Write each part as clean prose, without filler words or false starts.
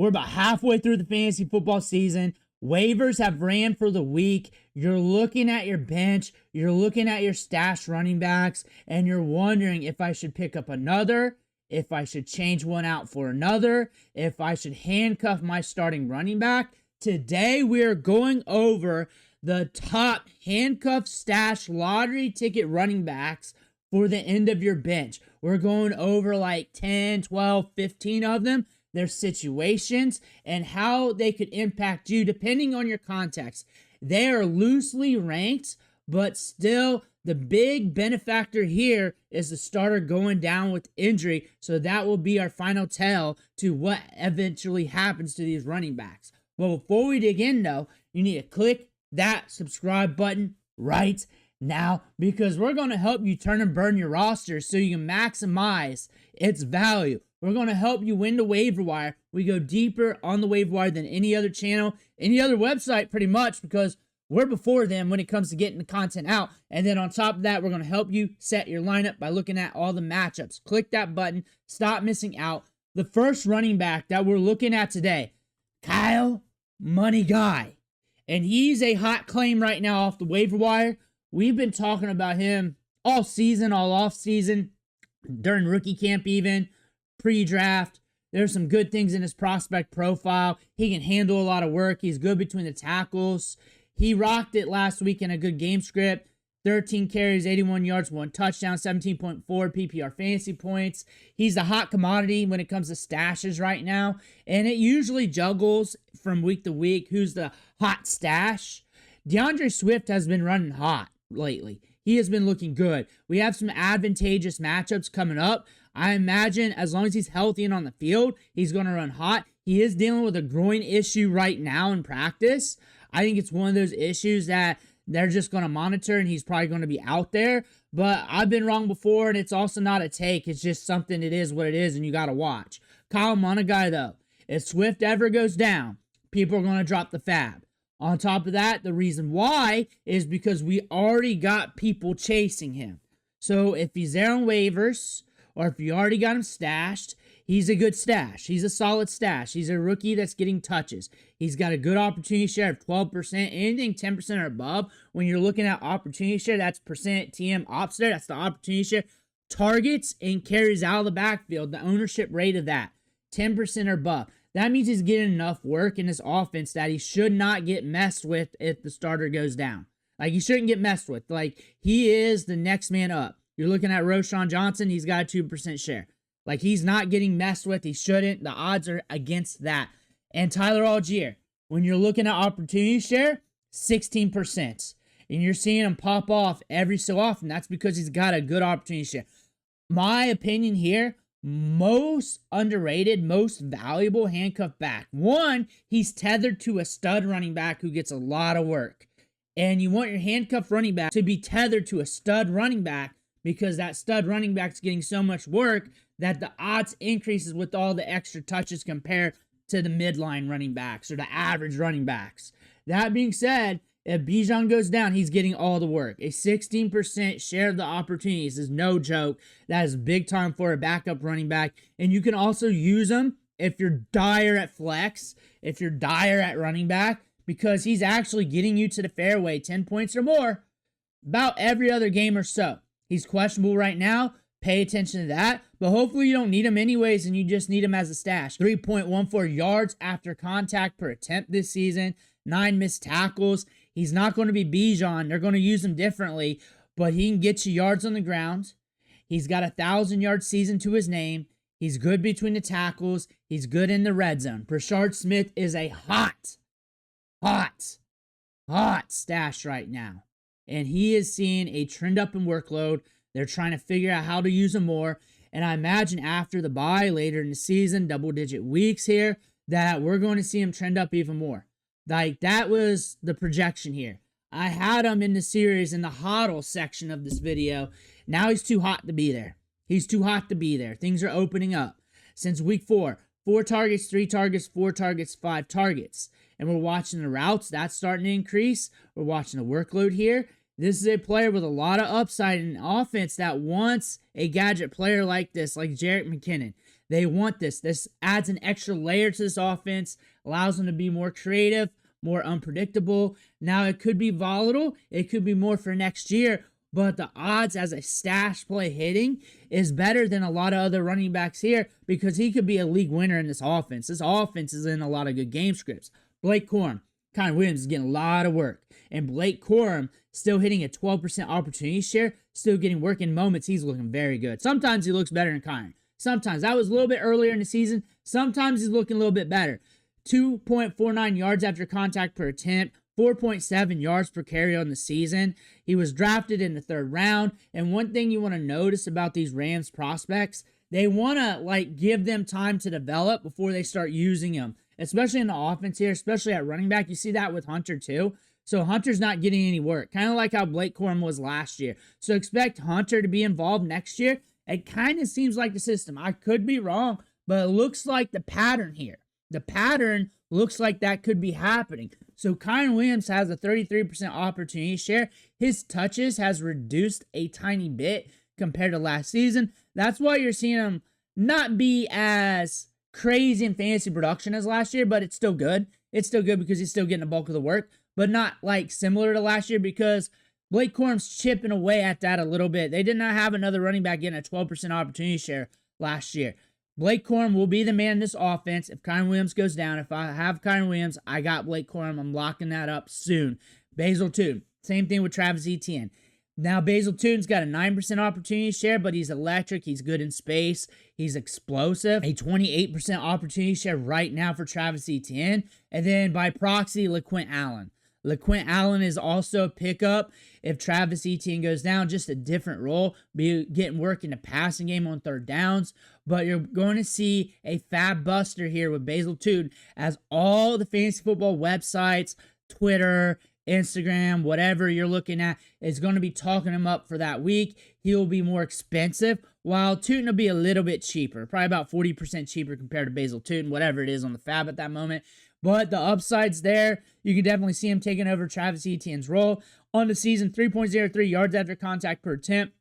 We're about halfway through the fantasy football season. Waivers have ran for the week. You're looking at your bench. You're looking at your stash running backs. And you're wondering if I should pick up another, if I should change one out for another, if I should handcuff my starting running back. Today, we are going over the top handcuff stash lottery ticket running backs for the end of your bench. We're going over like 10, 12, 15 of them, their situations, and how they could impact you depending on your context. They are loosely ranked, but still the big benefactor here is the starter going down with injury, so that will be our final tell to what eventually happens to these running backs. But before we dig in, though, you need to click that subscribe button right now, because we're going to help you turn and burn your roster so you can maximize its value. We're going to help you win the waiver wire. We go deeper on the waiver wire than any other channel, any other website pretty much, because we're before them when it comes to getting the content out. And then on top of that, we're going to help you set your lineup by looking at all the matchups. Click that button. Stop missing out. The first running back that we're looking at today, Kyle Monangai. And he's a hot claim right now off the waiver wire. We've been talking about him all season, all off season, during rookie camp even, pre-draft. There's some good things in his prospect profile. He can handle a lot of work. He's good between the tackles. He rocked it last week in a good game script. 13 carries, 81 yards, 1 touchdown, 17.4 PPR fantasy points. He's a hot commodity when it comes to stashes right now. And it usually juggles from week to week who's the hot stash. DeAndre Swift has been running hot lately. He has been looking good. We have some advantageous matchups coming up. I imagine as long as he's healthy and on the field, he's going to run hot. He is dealing with a groin issue right now in practice. I think it's one of those issues that they're just going to monitor, and he's probably going to be out there. But I've been wrong before, and it's also not a take. It's just something, it is what it is, and you got to watch. Kyle Monangai, though, if Swift ever goes down, people are going to drop the fab. On top of that, the reason why is because we already got people chasing him. So if he's there on waivers, or if you already got him stashed, he's a good stash. He's a solid stash. He's a rookie that's getting touches. He's got a good opportunity share of 12%. Anything 10% or above, when you're looking at opportunity share, that's percent TM ops there. That's the opportunity share. Targets and carries out of the backfield, the ownership rate of that, 10% or above. That means he's getting enough work in this offense that he should not get messed with if the starter goes down. Like, he shouldn't get messed with. Like, he is the next man up. You're looking at Roschon Johnson, he's got a 2% share. Like, he's not getting messed with. He shouldn't. The odds are against that. And Tyler Allgeier, when you're looking at opportunity share, 16%. And you're seeing him pop off every so often. That's because he's got a good opportunity share. My opinion here, most underrated, most valuable handcuff back. One, he's tethered to a stud running back who gets a lot of work. And you want your handcuff running back to be tethered to a stud running back, because that stud running back's getting so much work that the odds increases with all the extra touches compared to the midline running backs or the average running backs. That being said, if Bijan goes down, he's getting all the work. A 16% share of the opportunities is no joke. That is big time for a backup running back. And you can also use him if you're dire at flex, if you're dire at running back, because he's actually getting you to the fairway 10 points or more about every other game or so. He's questionable right now. Pay attention to that. But hopefully you don't need him anyways, and you just need him as a stash. 3.14 yards after contact per attempt this season. 9 missed tackles. He's not going to be Bijan. They're going to use him differently, but he can get you yards on the ground. He's got a 1,000-yard season to his name. He's good between the tackles. He's good in the red zone. Brashard Smith is a hot stash right now. And he is seeing a trend up in workload. They're trying to figure out how to use him more. And I imagine after the bye later in the season, double-digit weeks here, that we're going to see him trend up even more. Like, that was the projection here. I had him in the series in the hodl section of this video. Now he's too hot to be there. He's too hot to be there. Things are opening up. Since week 4, 4 targets, 3 targets, 4 targets, 5 targets. And we're watching the routes. That's starting to increase. We're watching the workload here. This is a player with a lot of upside in offense that wants a gadget player like this, like Jerick McKinnon. They want this. This adds an extra layer to this offense, allows them to be more creative, more unpredictable. Now, it could be volatile. It could be more for next year, but the odds as a stash play hitting is better than a lot of other running backs here because he could be a league winner in this offense. This offense is in a lot of good game scripts. Blake Corum, Kyren Williams is getting a lot of work. And Blake Corum still hitting a 12% opportunity share, still getting work in moments. He's looking very good. Sometimes he looks better than Kyren. Sometimes. That was a little bit earlier in the season. Sometimes he's looking a little bit better. 2.49 yards after contact per attempt. 4.7 yards per carry on the season. He was drafted in the 3rd round. And one thing you want to notice about these Rams prospects, they want to give them time to develop before they start using them, especially in the offense here, especially at running back. You see that with Hunter too. So Hunter's not getting any work, kind of like how Blake Corum was last year. So expect Hunter to be involved next year. It kind of seems like the system. I could be wrong, but it looks like the pattern here. The pattern looks like that could be happening. So Kyren Williams has a 33% opportunity share. His touches has reduced a tiny bit compared to last season. That's why you're seeing him not be as crazy in fantasy production as last year, but it's still good. It's still good because he's still getting the bulk of the work, but not similar to last year because Blake Corum's chipping away at that a little bit. They did not have another running back getting a 12% opportunity share last year. Blake Corum will be the man in this offense if Kyren Williams goes down. If I have Kyren Williams, I got Blake Corum. I'm locking that up soon. Basil Tuten, same thing with Travis Etienne. Now, Basil Tuten's got a 9% opportunity share, but he's electric. He's good in space. He's explosive. A 28% opportunity share right now for Travis Etienne. And then by proxy, LaQuint Allen. LaQuint Allen is also a pickup if Travis Etienne goes down, just a different role, be getting work in the passing game on 3rd downs. But you're going to see a fab buster here with Basil Tuten as all the fantasy football websites, Twitter, Instagram, whatever you're looking at, is going to be talking him up for that week. He'll be more expensive, while Tuten will be a little bit cheaper, probably about 40% cheaper compared to Basil Tuten, whatever it is on the fab at that moment. But the upside's there. You can definitely see him taking over Travis Etienne's role. On the season, 3.03 yards after contact per attempt.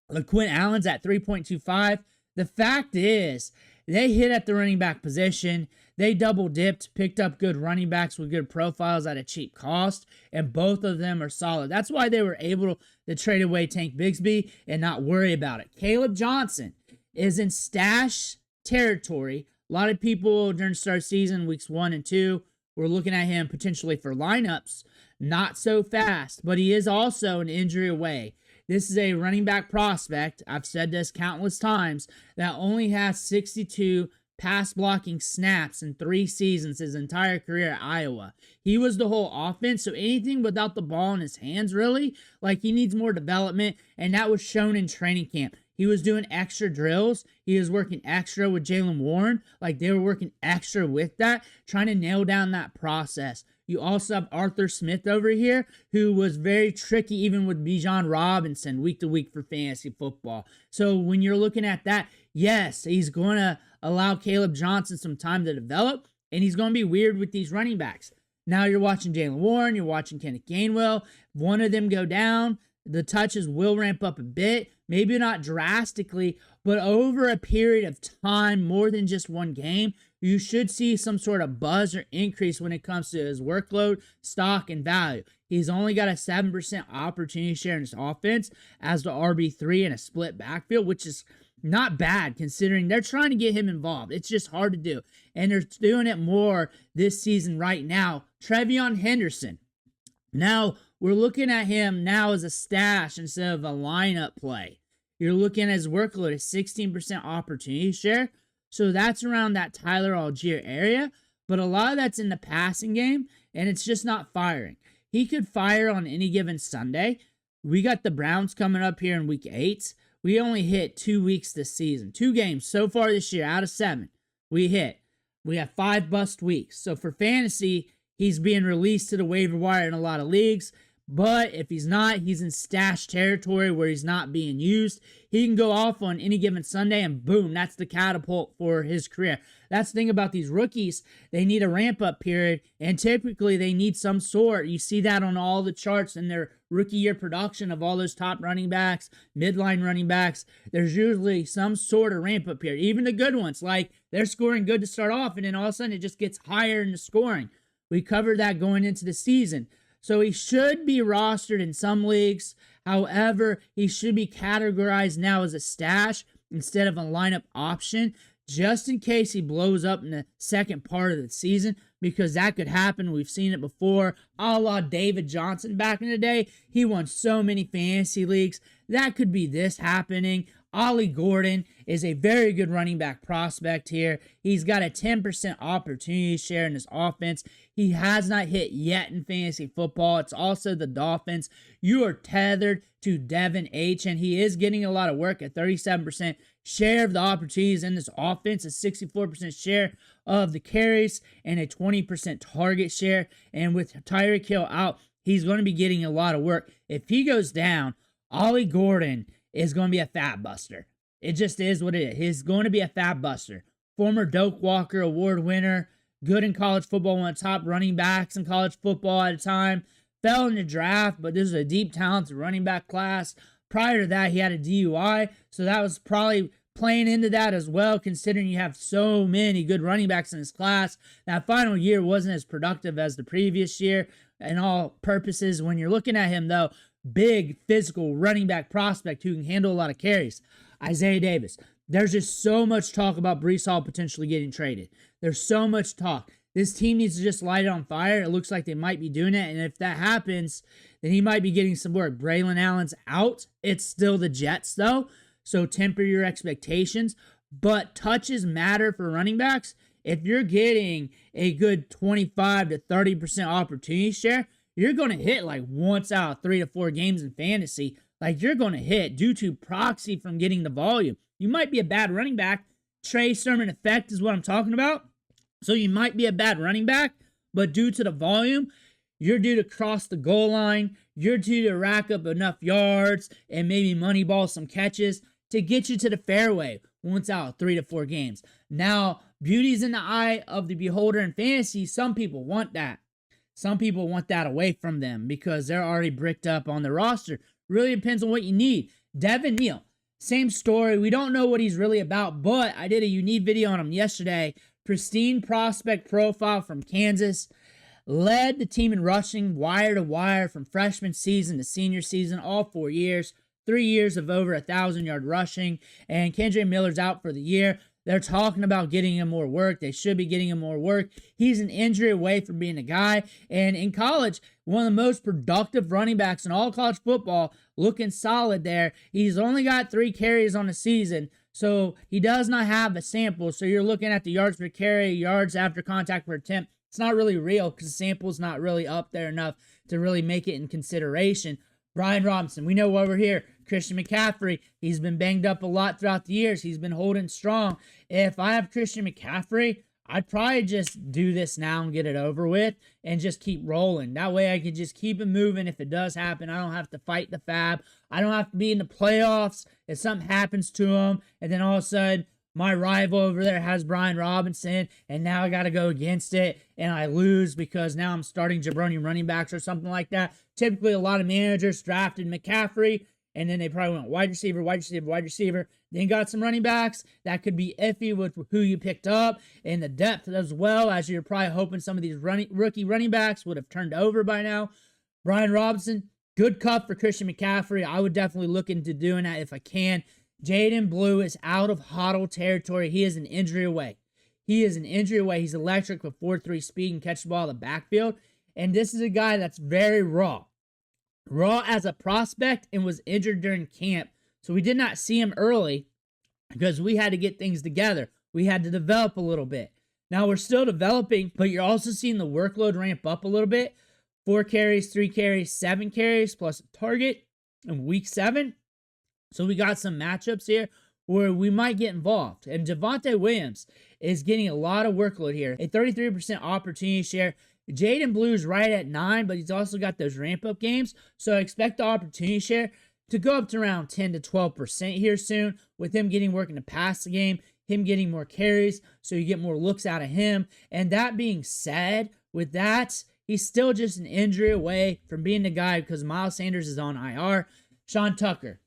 LaQuint Allen's at 3.25. The fact is, they hit at the running back position. They double dipped, picked up good running backs with good profiles at a cheap cost, and both of them are solid. That's why they were able to trade away Tank Bigsby and not worry about it. Caleb Johnson is in stash territory. A lot of people during start season, weeks 1 and 2, were looking at him potentially for lineups. Not so fast, but he is also an injury away. This is a running back prospect, I've said this countless times, that only has 62 pass blocking snaps in 3 seasons his entire career at Iowa. He was the whole offense, so anything without the ball in his hands, really, he needs more development, and that was shown in training camp. He was doing extra drills. He was working extra with Jaylen Warren. They were working extra with that, trying to nail down that process. You also have Arthur Smith over here, who was very tricky even with Bijan Robinson week to week for fantasy football. So when you're looking at that, yes, he's going to allow Caleb Johnson some time to develop, and he's going to be weird with these running backs. Now you're watching Jaylen Warren, you're watching Kenneth Gainwell. If one of them go down, the touches will ramp up a bit, maybe not drastically, but over a period of time, more than just one game, you should see some sort of buzz or increase when it comes to his workload, stock, and value. He's only got a 7% opportunity share in his offense as the RB3 in a split backfield, which is not bad considering they're trying to get him involved. It's just hard to do. And they're doing it more this season right now. TreVeyon Henderson. Now, we're looking at him now as a stash instead of a lineup play. You're looking at his workload at 16% opportunity share. So that's around that Tyler Allgeier area. But a lot of that's in the passing game, and it's just not firing. He could fire on any given Sunday. We got the Browns coming up here in week 8. We only hit 2 weeks this season. 2 games so far this year out of 7. We hit. We have 5 bust weeks. So for fantasy, he's being released to the waiver wire in a lot of leagues. But if he's not, he's in stash territory where he's not being used. He can go off on any given Sunday and boom, that's the catapult for his career. That's the thing about these rookies. They need a ramp-up period, and typically they need some sort. You see that on all the charts in their rookie year production of all those top running backs, midline running backs, there's usually some sort of ramp up period. Even the good ones, like they're scoring good to start off, and then all of a sudden it just gets higher in the scoring. We covered that going into the season. So he should be rostered in some leagues. However, he should be categorized now as a stash instead of a lineup option, just in case he blows up in the second part of the season, because that could happen. We've seen it before, a la David Johnson back in the day. He won so many fantasy leagues. That could be this happening. Ollie Gordon is a very good running back prospect here. He's got a 10% opportunity share in his offense. He has not hit yet in fantasy football. It's also the Dolphins. You are tethered to Devin H, and he is getting a lot of work at 37% share of the opportunities in this offense, a 64% share of the carries, and a 20% target share. And with Tyreek Hill out, he's going to be getting a lot of work. If he goes down, Ollie Gordon is going to be a fat buster. It just is what it is. He's going to be a fat buster. Former Doak Walker Award winner, good in college football, one of the top running backs in college football at a time. Fell in the draft, but this is a deep, talented running back class. Prior to that, he had a DUI, so that was probably playing into that as well, considering you have so many good running backs in this class. That final year wasn't as productive as the previous year in all purposes. When you're looking at him, though, big, physical running back prospect who can handle a lot of carries. Isaiah Davis. There's just so much talk about Breece Hall potentially getting traded. There's so much talk. This team needs to just light it on fire. It looks like they might be doing it, and if that happens, then he might be getting some work. Braylon Allen's out. It's still the Jets, though, so temper your expectations. But touches matter for running backs. If you're getting a good 25 to 30% opportunity share, you're going to hit like once out of 3 to 4 games in fantasy. Like you're going to hit due to proxy from getting the volume. You might be a bad running back. Trey Sermon effect is what I'm talking about. So you might be a bad running back, but due to the volume, you're due to cross the goal line. You're due to rack up enough yards and maybe money ball some catches to get you to the fairway once out of 3 to 4 games. Now, beauty's in the eye of the beholder in fantasy. Some people want that. Some people want that away from them because they're already bricked up on the roster. Really depends on what you need. Devin Neal, same story. We don't know what he's really about, but I did a unique video on him yesterday. Pristine prospect profile from Kansas. Led the team in rushing wire to wire from freshman season to senior season, all 4 years. 3 years of over 1,000-yard rushing. And Kendre Miller's out for the year. They're talking about getting him more work. They should be getting him more work. He's an injury away from being a guy. And in college, one of the most productive running backs in all college football, looking solid there. He's only got 3 carries on the season, so he does not have a sample. So you're looking at the yards per carry, yards after contact per attempt. It's not really real because the sample's not really up there enough to really make it in consideration. Brian Robinson, we know over here. Christian McCaffrey, he's been banged up a lot throughout the years. He's been holding strong. If I have Christian McCaffrey, I'd probably just do this now and get it over with and just keep rolling. That way I could just keep it moving. If it does happen, I don't have to fight the fab. I don't have to be in the playoffs if something happens to him. And then all of a sudden, my rival over there has Brian Robinson, and now I got to go against it, and I lose because now I'm starting jabroni running backs or something like that. Typically, a lot of managers drafted McCaffrey, and then they probably went wide receiver, wide receiver, wide receiver. Then got some running backs. That could be iffy with who you picked up and the depth as well, as you're probably hoping some of these rookie running backs would have turned over by now. Brian Robinson, good cut for Christian McCaffrey. I would definitely look into doing that if I can. Jaydon Blue is out of huddle territory. He is an injury away. He's electric with 4.3 speed and catch the ball in the backfield. And this is a guy that's very raw. Raw as a prospect and was injured during camp. So we did not see him early because we had to get things together. We had to develop a little bit. Now we're still developing, but you're also seeing the workload ramp up a little bit. 4 carries, 3 carries, 7 carries plus a target in week 7. So we got some matchups here where we might get involved. And Javonte Williams is getting a lot of workload here. A 33% opportunity share. Jaydon Blue's right at 9, but he's also got those ramp-up games. So I expect the opportunity share to go up to around 10 to 12% here soon, with him getting work in the passing game, him getting more carries, so you get more looks out of him. And that being said, with that, he's still just an injury away from being the guy because Miles Sanders is on IR. Sean Tucker,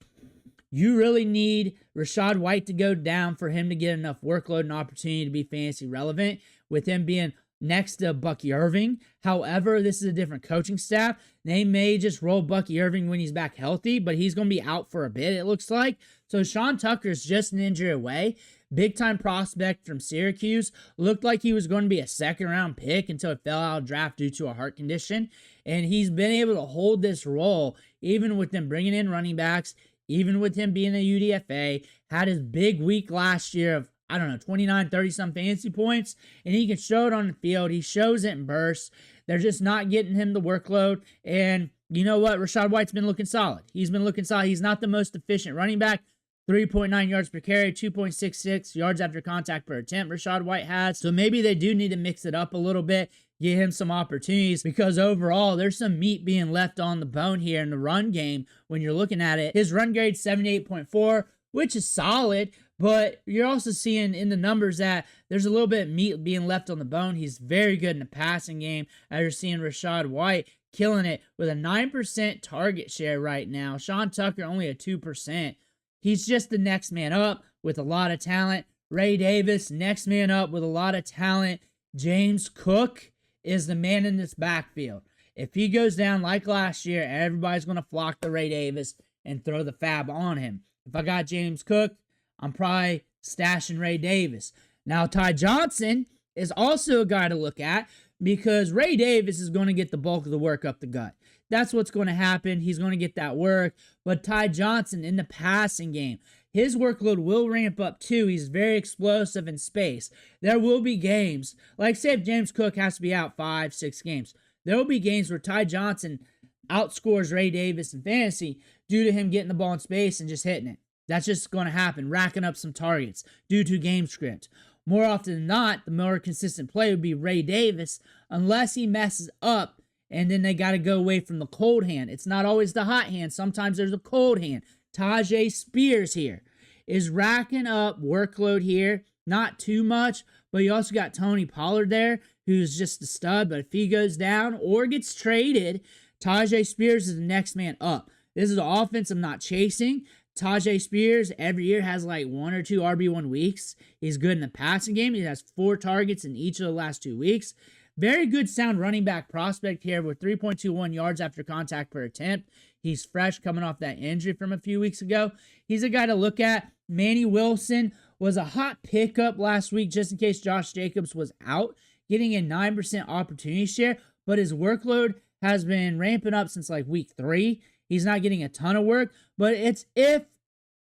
you really need Rachaad White to go down for him to get enough workload and opportunity to be fantasy relevant, with him being next to Bucky Irving. However, this is a different coaching staff. They may just roll Bucky Irving when he's back healthy, but he's going to be out for a bit, it looks like. So Sean Tucker's just an injury away. Big-time prospect from Syracuse. Looked like he was going to be a second-round pick until it fell out of draft due to a heart condition. And he's been able to hold this role, even with them bringing in running backs, even with him being a UDFA. Had his big week last year of, 29, 30-some fantasy points, and he can show it on the field. He shows it in bursts. They're just not getting him the workload, and you know what? Rachaad White's been looking solid. He's been looking solid. He's not the most efficient running back. 3.9 yards per carry, 2.66 yards after contact per attempt Rachaad White has. So maybe they do need to mix it up a little bit, give him some opportunities, because overall there's some meat being left on the bone here in the run game when you're looking at it. His run grade 78.4, which is solid, but you're also seeing in the numbers that there's a little bit of meat being left on the bone. He's very good in the passing game, as you're seeing Rachaad White killing it with a 9% target share right now. Sean Tucker only a 2%. He's just the next man up with a lot of talent. Ray Davis, next man up with a lot of talent. James Cook is the man in this backfield. If he goes down like last year, everybody's going to flock to Ray Davis and throw the fab on him. If I got James Cook, I'm probably stashing Ray Davis. Now, Ty Johnson is also a guy to look at because Ray Davis is going to get the bulk of the work up the gut. That's what's going to happen. He's going to get that work. But Ty Johnson in the passing game, his workload will ramp up too. He's very explosive in space. There will be games, like say if James Cook has to be out 5-6 games, there will be games where Ty Johnson outscores Ray Davis in fantasy due to him getting the ball in space and just hitting it. That's just going to happen, racking up some targets due to game script. More often than not, the more consistent play would be Ray Davis, unless he messes up and then they got to go away from the cold hand. It's not always the hot hand. Sometimes there's a cold hand. Tyjae Spears here is racking up workload here. Not too much, but you also got Tony Pollard there, who's just a stud. But if he goes down or gets traded, Tyjae Spears is the next man up. This is the offense I'm not chasing. Tyjae Spears every year has like 1 or 2 RB1 weeks. He's good in the passing game. He has 4 targets in each of the last 2 weeks. Very good sound running back prospect here with 3.21 yards after contact per attempt. He's fresh coming off that injury from a few weeks ago. He's a guy to look at. Manny Wilson was a hot pickup last week just in case Josh Jacobs was out, getting a 9% opportunity share, but his workload has been ramping up since like week 3. He's not getting a ton of work, but it's if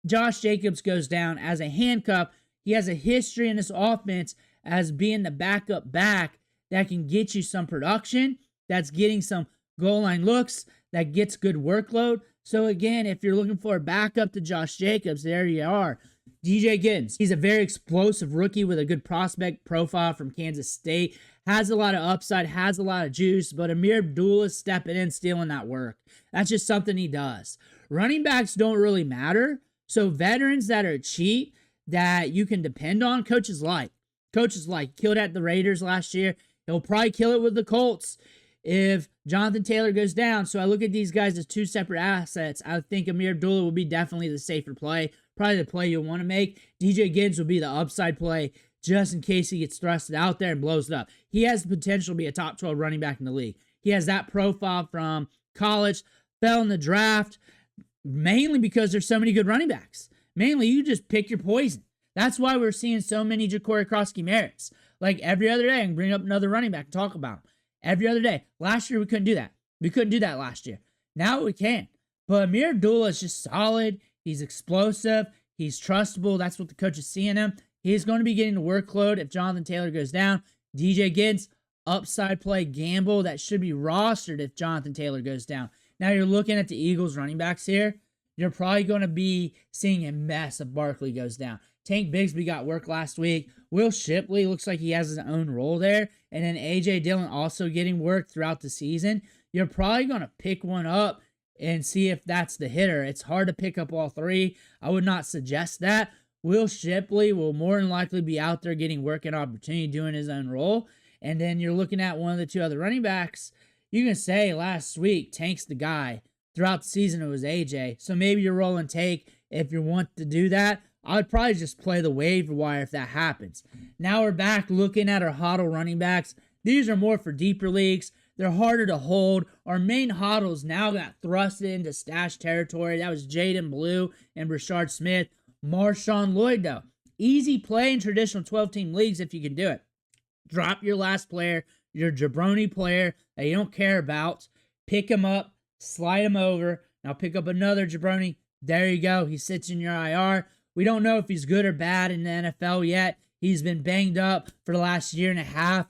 Josh Jacobs goes down as a handcuff, he has a history in this offense as being the backup back that can get you some production, that's getting some goal line looks, that gets good workload. So again, if you're looking for a backup to Josh Jacobs, there you are. DJ Giddens, he's a very explosive rookie with a good prospect profile from Kansas State. Has a lot of upside, has a lot of juice, but Ameer Abdullah is stepping in, stealing that work. That's just something he does. Running backs don't really matter. So veterans that are cheap, that you can depend on, coaches like. Killed at the Raiders last year. He'll probably kill it with the Colts if Jonathan Taylor goes down. So I look at these guys as 2 separate assets. I think Ameer Abdullah will be definitely the safer play. Probably the play you'll want to make. DJ Giddens will be the upside play just in case he gets thrusted out there and blows it up. He has the potential to be a top 12 running back in the league. He has that profile from college, fell in the draft, mainly because there's so many good running backs. Mainly, you just pick your poison. That's why we're seeing so many Ja'Cory Crosskey-Merritts. Like every other day, I can bring up another running back and talk about him. Every other day. Last year, we couldn't do that. We couldn't do that last year. Now we can. But Ameer Abdullah is just solid. He's explosive. He's trustable. That's what the coach is seeing him. He's going to be getting the workload if Jonathan Taylor goes down. DJ Giddens, upside play gamble that should be rostered if Jonathan Taylor goes down. Now you're looking at the Eagles running backs here. You're probably going to be seeing a mess if Barkley goes down. Tank Bigsby got work last week. Will Shipley looks like he has his own role there. And then A.J. Dillon also getting work throughout the season. You're probably going to pick one up and see if that's the hitter. It's hard to pick up all 3. I would not suggest that. Will Shipley will more than likely be out there getting work and opportunity doing his own role. And then you're looking at one of the 2 other running backs You can say last week, Tank's the guy. Throughout the season, it was AJ. So maybe you're rolling Tank if you want to do that. I would probably just play the waiver wire if that happens. Now we're back looking at our HODL running backs. These are more for deeper leagues. They're harder to hold. Our main HODLs now got thrusted into stash territory. That was Jaydon Blue and Brashard Smith. MarShawn, Lloyd, though. Easy play in traditional 12-team leagues if you can do it. Drop your last player, your jabroni player that you don't care about. Pick him up, slide him over. Now pick up another jabroni. There you go. He sits in your IR. We don't know if he's good or bad in the NFL yet. He's been banged up for the last year and a half.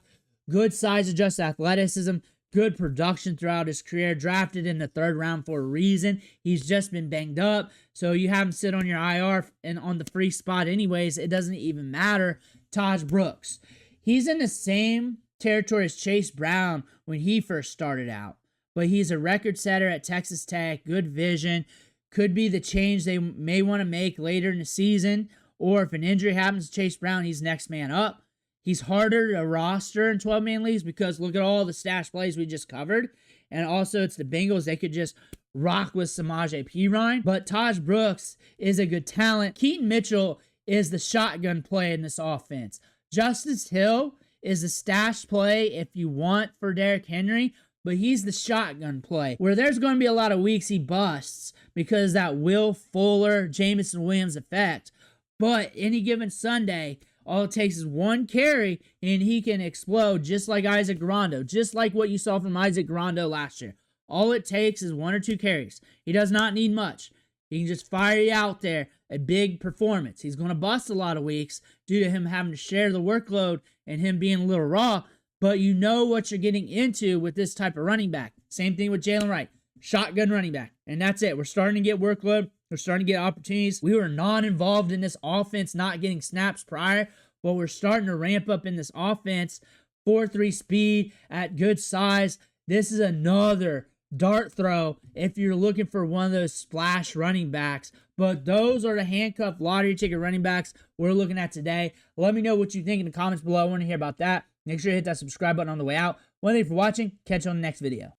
Good size adjusted athleticism. Good production throughout his career. Drafted in the 3rd round for a reason. He's just been banged up. So you have him sit on your IR and on the free spot anyways. It doesn't even matter. Tahj Brooks. He's in the same territory as Chase Brown when he first started out. But he's a record setter at Texas Tech. Good vision. Could be the change they may want to make later in the season. Or if an injury happens to Chase Brown, he's next man up. He's harder to roster in 12-man leagues because look at all the stash plays we just covered. And also it's the Bengals. They could just rock with Samaje Perine. But Tahj Brooks is a good talent. Keaton Mitchell is the shotgun play in this offense. Justice Hill is a stash play if you want for Derrick Henry. But he's the shotgun play, where there's going to be a lot of weeks he busts because that Will Fuller, Jameson Williams effect. But any given Sunday, all it takes is one carry, and he can explode just like Isaac Guerendo, just like what you saw from Isaac Guerendo last year. All it takes is 1 or 2 carries. He does not need much. He can just fire you out there a big performance. He's going to bust a lot of weeks due to him having to share the workload and him being a little raw. But you know what you're getting into with this type of running back. Same thing with Jaylen Wright. Shotgun running back. And that's it. We're starting to get workload. We're starting to get opportunities. We were not involved in this offense, not getting snaps prior. But we're starting to ramp up in this offense. 4.3 speed at good size. This is another dart throw if you're looking for one of those splash running backs. But those are the handcuff lottery ticket running backs we're looking at today. Let me know what you think in the comments below. I want to hear about that. Make sure you hit that subscribe button on the way out. Thank you for watching. Catch you on the next video.